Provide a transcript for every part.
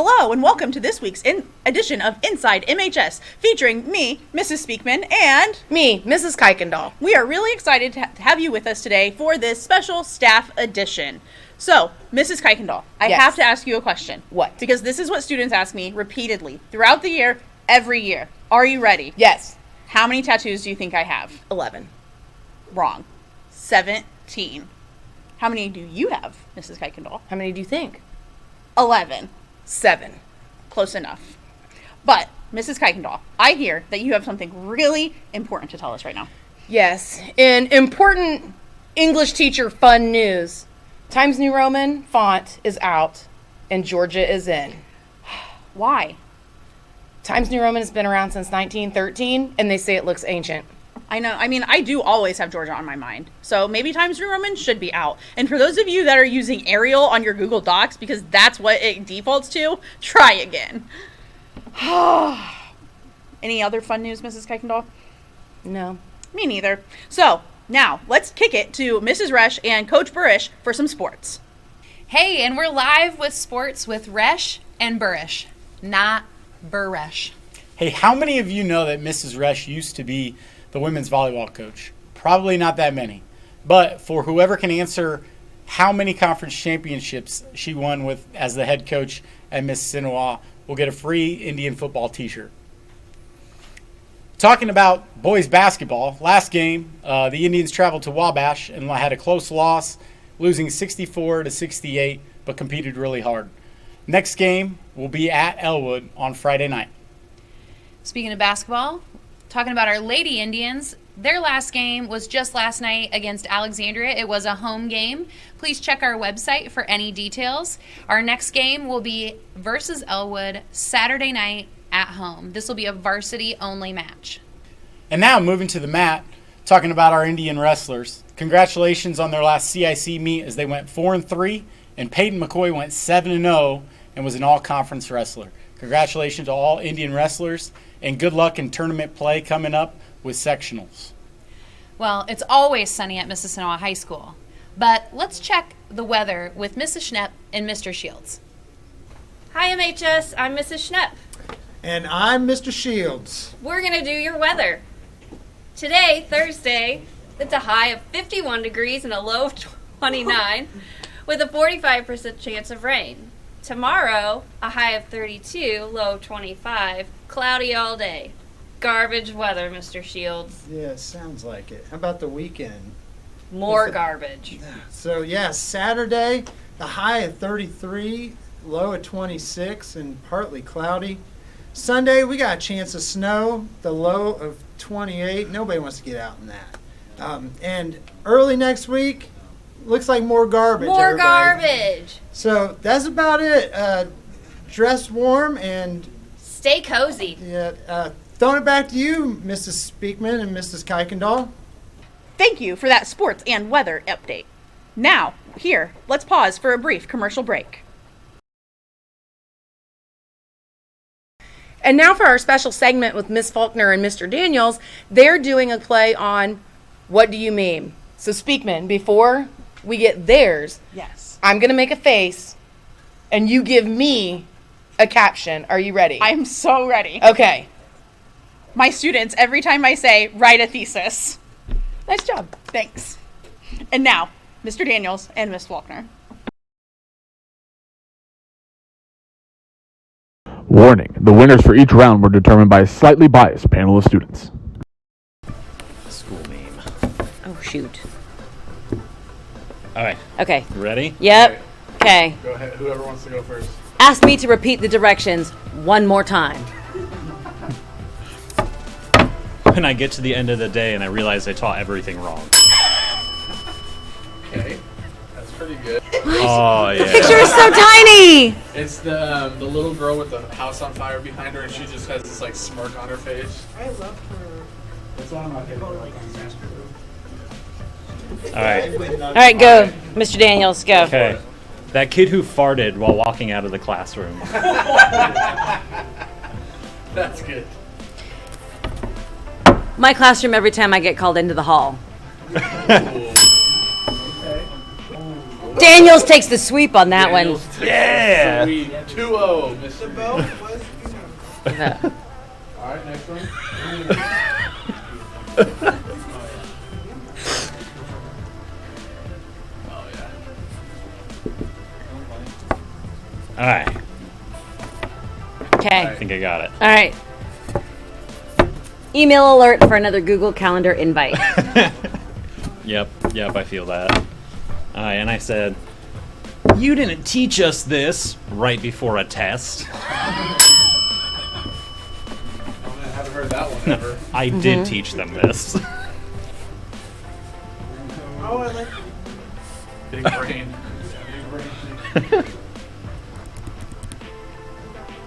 Hello and welcome to this week's edition of Inside MHS, featuring me, Mrs. Speakman, and me, Mrs. Kuykendall. We are really excited to have you with us today for this special staff edition. So, Mrs. Kuykendall, I have to ask you a question. What? Because this is what students ask me repeatedly throughout the year, every year. Are you ready? Yes. How many tattoos do you think I have? 11. Wrong. 17. How many do you have, Mrs. Kuykendall? How many do you think? 11. 7. Close enough. But, Mrs. Kuykendall, I hear that you have something really important to tell us right now. Yes. In important English teacher fun news, Times New Roman font is out and Georgia is in. Why? Times New Roman has been around since 1913 and they say it looks ancient. I know. I mean, I do always have Georgia on my mind. So maybe Times New Roman should be out. And for those of you that are using Arial on your Google Docs, because that's what it defaults to, try again. Any other fun news, Mrs. Kuykendall? No. Me neither. So now let's kick it to Mrs. Resch and Coach Burish for some sports. Hey, and we're live with sports with Resch and Burish, not Burish. Hey, how many of you know that Mrs. Resch used to be the women's volleyball coach? Probably not that many. But for whoever can answer how many conference championships she won with as the head coach at Mississinawa will get a free Indian football t-shirt. Talking about boys basketball, last game, the Indians traveled to Wabash and had a close loss, losing 64-68, but competed really hard. Next game will be at Elwood on Friday night. Speaking of basketball, talking about our Lady Indians, their last game was just last night against Alexandria. It was a home game. Please check our website for any details. Our next game will be versus Elwood Saturday night at home. This will be a varsity-only match. And now moving to the mat, talking about our Indian wrestlers. Congratulations on their last CIC meet as they went 4-3, and Peyton McCoy went 7-0 and was an all-conference wrestler. Congratulations to all Indian wrestlers, and good luck in tournament play coming up with sectionals. Well, it's always sunny at Mississinawa High School, but let's check the weather with Mrs. Schnepp and Mr. Shields. Hi MHS, I'm Mrs. Schnepp. And I'm Mr. Shields. We're going to do your weather. Today, Thursday, it's a high of 51 degrees and a low of 29 with a 45% chance of rain. Tomorrow, a high of 32, low of 25, cloudy all day. Garbage weather, Mr. Shields. Yeah, sounds like it. How about the weekend? More garbage. So, Saturday, the high of 33, low of 26, and partly cloudy. Sunday, we got a chance of snow, the low of 28. Nobody wants to get out in that. And early next week, looks like more garbage. More everybody. garbage. So that's about it. Dress warm and stay cozy. Yeah. Throwing it back to you, Mrs. Speakman and Mrs. Kuykendall. Thank you for that sports and weather update. Now, here, let's pause for a brief commercial break. And now for our special segment with Miss Faulkner and Mr. Daniels. They're doing a play on What Do You Mean? So Speakman, before we get theirs, Yes. I'm going to make a face and you give me a caption. Are you ready? I'm so ready. Okay. My students, every time I say, write a thesis. Nice job. Thanks. And now, Mr. Daniels and Miss Faulkner. Warning, the winners for each round were determined by a slightly biased panel of students. School name. Oh, shoot. All right. Okay. Ready? Yep. Okay. Go ahead. Whoever wants to go first. Ask me to repeat the directions one more time. When I get to the end of the day and I realize I taught everything wrong. Okay. That's pretty good. Oh, yeah. The picture is so tiny! It's the little girl with the house on fire behind her, and she just has this like smirk on her face. I love her. That's one of my favorite. All right. All right, go. Mr. Daniels, go. Okay. That kid who farted while walking out of the classroom. That's good. My classroom every time I get called into the hall. Daniels takes the sweep on that one. Yeah. 2-0, Mr. Bell. All right, next one. Oh, yeah. All right. Okay. I think I got it. All right. Email alert for another Google Calendar invite. Yep, I feel that. And I said, you didn't teach us this right before a test. I haven't heard that one ever. I did teach them this. Oh, I like big brain. Big brain.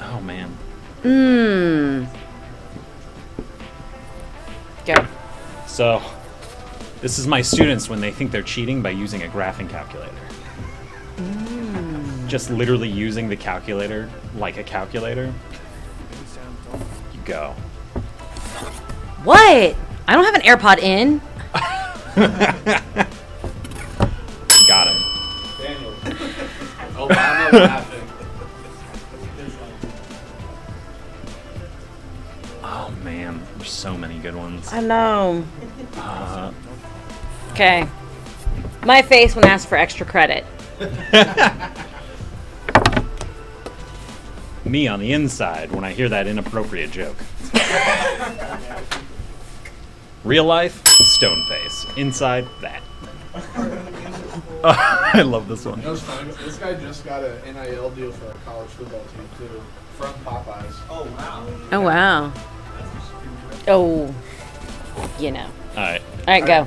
Oh, man. Go. So, this is my students when they think they're cheating by using a graphing calculator. Just literally using the calculator like a calculator. You go. What? I don't have an AirPod in. Got him. Daniel. Obama laughing. Oh man, there's so many good ones. I know. Okay. My face when asked for extra credit. Me on the inside when I hear that inappropriate joke. Real life, stone face. Inside, that. I love this one. You know what's funny? This guy just got an NIL deal for a college football team, too. From Popeyes. Oh, wow. Oh, wow. Oh, you know. All right. All right, go.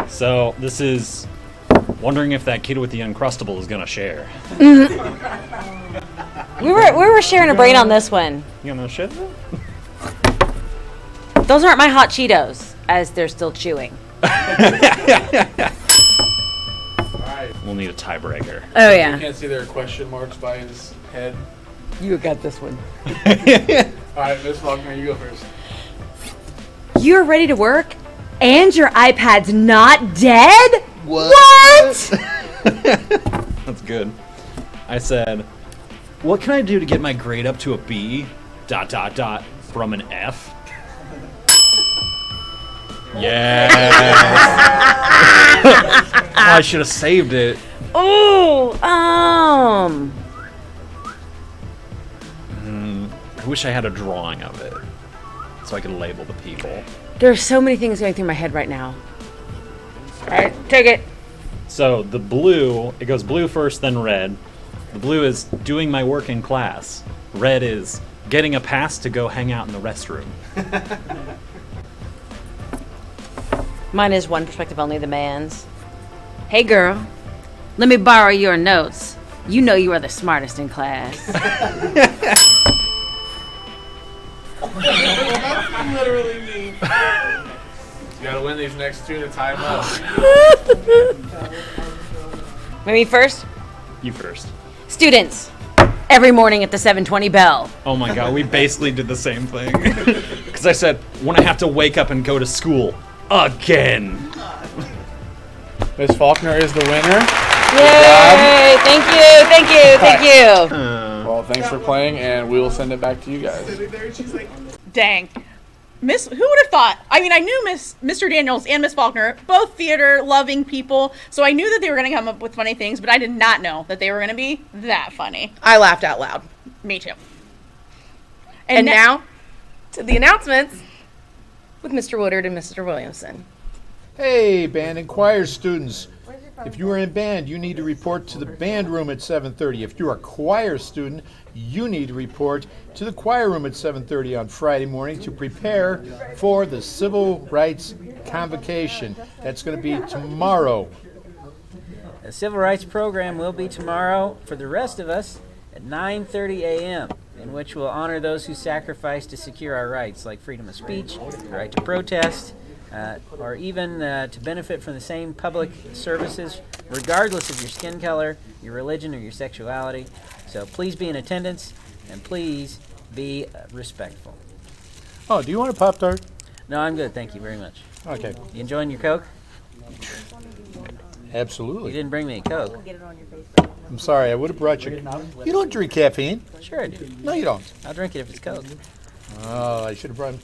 So this is wondering if that kid with the Uncrustable is gonna share. We were sharing a brain on this one. You gonna share? Those aren't my hot Cheetos, as they're still chewing. All right. We'll need a tiebreaker. Oh, You yeah. can't see there are question marks by his head. You got this one. All right, Miss Faulkner, you go first. You're ready to work? And your iPad's not dead? What? That's good. I said, what can I do to get my grade up to a B? ... from an F? Yes. I should have saved it. Oh, I wish I had a drawing of it so I could label the people. There are so many things going through my head right now. All right, take it. So the blue, it goes blue first, then red. The blue is doing my work in class. Red is getting a pass to go hang out in the restroom. Mine is one perspective only, the man's. Hey, girl, let me borrow your notes. You know you are the smartest in class. Literally me. You gotta win these next two to tie them up. Me first? You first. Students, every morning at the 7:20 bell. Oh my god, we basically did the same thing. Because I said, when I have to wake up and go to school again. Miss Faulkner is the winner. Yay! Thank you. Well, thanks for playing, and we will send it back to you guys. Dang. Who would have thought? I mean, I knew Mr. Daniels and Miss Faulkner, both theater-loving people, so I knew that they were going to come up with funny things, but I did not know that they were going to be that funny. I laughed out loud. Me too. And now, to the announcements with Mr. Woodard and Mr. Williamson. Hey, band and choir students. If you are in band, you need to report to the band room at 7:30. If you're a choir student, you need to report to the choir room at 7:30 on Friday morning to prepare for the Civil Rights Convocation. That's going to be tomorrow. The Civil Rights program will be tomorrow for the rest of us at 9:30 a.m., in which we'll honor those who sacrificed to secure our rights, like freedom of speech, the right to protest, or even to benefit from the same public services, regardless of your skin color, your religion, or your sexuality. So please be in attendance, and please be respectful. Oh, do you want a Pop-Tart? No, I'm good. Thank you very much. Okay. You enjoying your Coke? Absolutely. You didn't bring me a Coke. I'm sorry, I would have brought you. You don't drink caffeine. Sure I do. No, you don't. I'll drink it if it's Coke. Oh, I should have brought.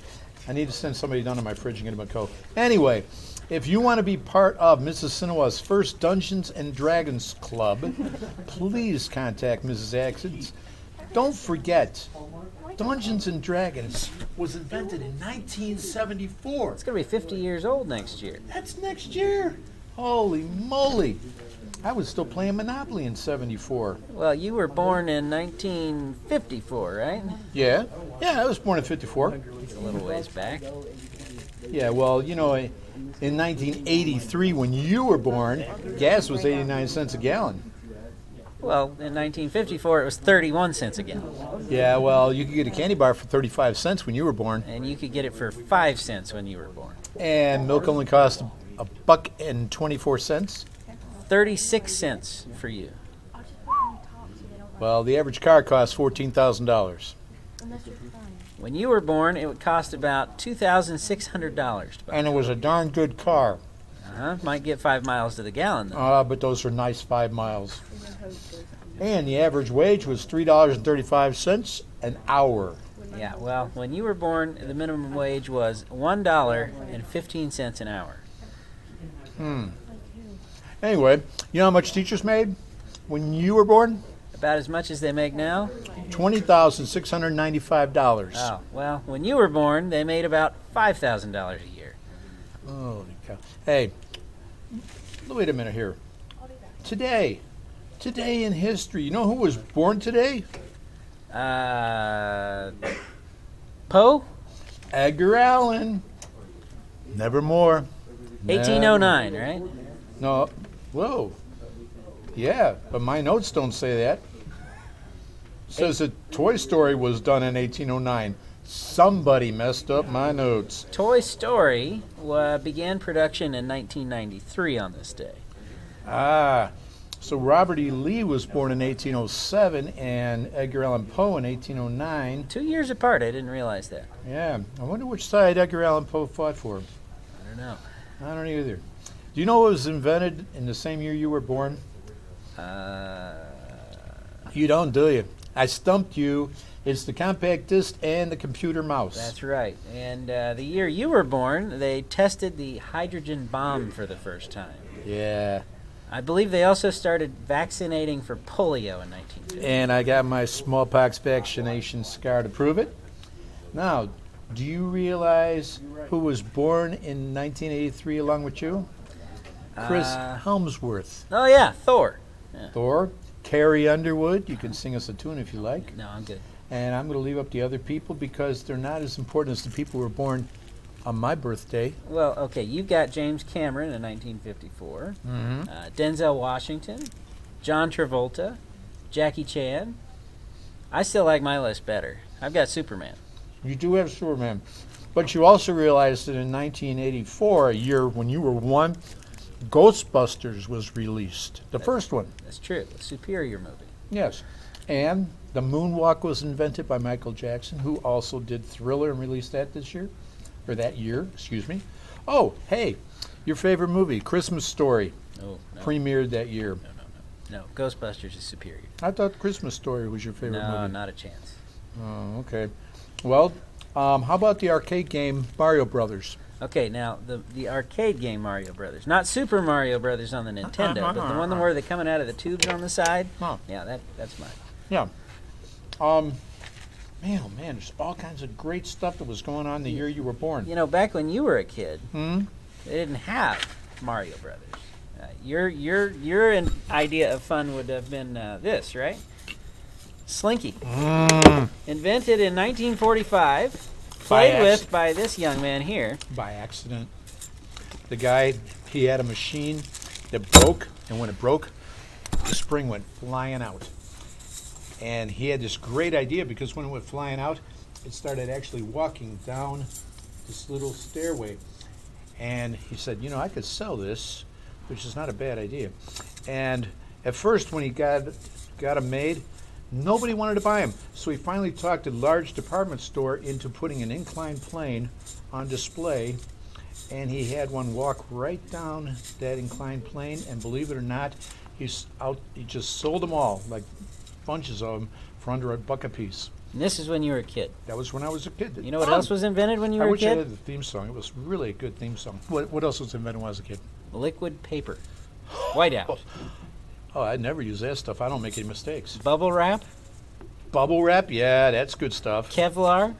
I need to send somebody down to my fridge and get him a Coke. Anyway, if you want to be part of Mrs. Sinawa's first Dungeons and Dragons Club, please contact Mrs. Atkins. Don't forget, Dungeons and Dragons was invented in 1974. It's going to be 50 years old next year. That's next year. Holy moly. I was still playing Monopoly in 74. Well, you were born in 1954, right? Yeah. Yeah, I was born in 54. It's a little ways back. Yeah, well, you know, in 1983, when you were born, gas was 89 cents a gallon. Well, in 1954, it was 31 cents a gallon. Yeah, well, you could get a candy bar for 35 cents when you were born. And you could get it for 5 cents when you were born. And milk only cost $1.24. 36 cents for you. Well, the average car costs $14,000. When you were born, it would cost about $2,600. And it was a darn good car. Might get 5 miles to the gallon, though. But those are nice 5 miles. And the average wage was $3.35 an hour. Yeah, well, when you were born, the minimum wage was $1.15 an hour. Anyway, you know how much teachers made when you were born? About as much as they make now? $20,695. Oh, well, when you were born, they made about $5,000 a year. Holy cow. Hey, wait a minute here. Today in history, you know who was born today? Poe? Edgar Allan. Nevermore. 1809, right? No. Whoa. Yeah, but my notes don't say that. It says that Toy Story was done in 1809. Somebody messed up my notes. Toy Story began production in 1993 on this day. So Robert E. Lee was born in 1807 and Edgar Allan Poe in 1809. 2 years apart, I didn't realize that. Yeah, I wonder which side Edgar Allan Poe fought for. I don't know. I don't either. Do you know what was invented in the same year you were born? You don't, do you? I stumped you. It's the compact disc and the computer mouse. That's right. And the year you were born, they tested the hydrogen bomb for the first time. Yeah. I believe they also started vaccinating for polio in 1950. And I got my smallpox vaccination scar to prove it. Now, do you realize who was born in 1983 along with you? Chris Helmsworth. Oh, yeah, Thor. Yeah. Thor. Carrie Underwood. You can sing us a tune if you like. No, I'm good. And I'm going to leave up the other people because they're not as important as the people who were born on my birthday. Well, okay, you've got James Cameron in 1954, Denzel Washington, John Travolta, Jackie Chan. I still like my list better. I've got Superman. You do have Superman. But you also realize that in 1984, a year when you were one, Ghostbusters was released. The first one. That's true. A superior movie. Yes. And the moonwalk was invented by Michael Jackson, who also did Thriller and released that this year. Or that year, excuse me. Oh, hey, your favorite movie, Christmas Story, premiered that year. No, Ghostbusters is superior. I thought Christmas Story was your favorite movie. No, not a chance. Oh, okay. Well, how about the arcade game Mario Brothers? Okay, now, the arcade game Mario Brothers. Not Super Mario Brothers on the Nintendo, but the one where they're coming out of the tubes on the side. Yeah, that's mine. Yeah. Man, oh man, there's all kinds of great stuff that was going on the year you were born. You know, back when you were a kid, they didn't have Mario Brothers. Your idea of fun would have been this, right? Slinky. Invented in 1945, played with by this young man here. By accident. The guy, he had a machine that broke, and when it broke, the spring went flying out. And he had this great idea because when it went flying out, it started actually walking down this little stairway. And he said, you know, I could sell this, which is not a bad idea. And at first, when he got them made, nobody wanted to buy them. So he finally talked a large department store into putting an inclined plane on display. And he had one walk right down that inclined plane. And believe it or not, He just sold them all, like bunches of them, for under $1 a piece. And this is when you were a kid. That was when I was a kid. You know what else was invented when you were I a wish I kid? had the theme song. It was really a good theme song. What else was invented when I was a kid? Liquid paper. Whiteout. Oh, I'd never use that stuff. I don't make any mistakes. Bubble wrap. Bubble wrap, yeah, that's good stuff. Kevlar.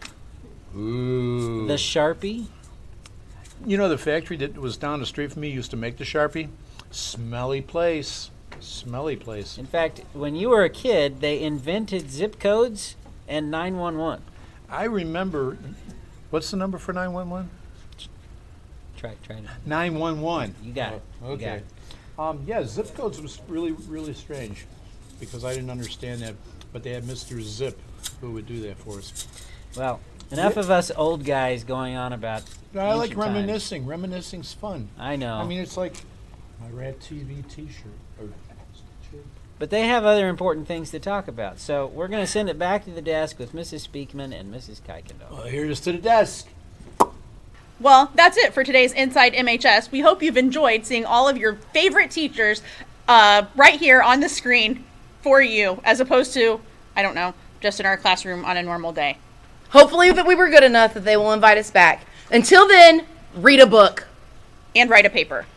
Ooh. The Sharpie. You know the factory that was down the street from me used to make the Sharpie? Smelly place. Smelly place. In fact, when you were a kid, they invented zip codes and 911. I remember, what's the number for 911? Try to. 911. You got it. You got Okay. it. Yeah, zip codes was really, really strange because I didn't understand that. But they had Mr. Zip who would do that for us. Well, enough of us old guys going on about. I like ancient times. reminiscing. Reminiscing's fun. I know. I mean, it's like my Rat TV T-shirt. But they have other important things to talk about. So we're going to send it back to the desk with Mrs. Speakman and Mrs. Kuykendall. Well, here's to the desk. Well, that's it for today's Inside MHS. We hope you've enjoyed seeing all of your favorite teachers right here on the screen for you, as opposed to, I don't know, just in our classroom on a normal day. Hopefully that we were good enough that they will invite us back. Until then, read a book. And write a paper.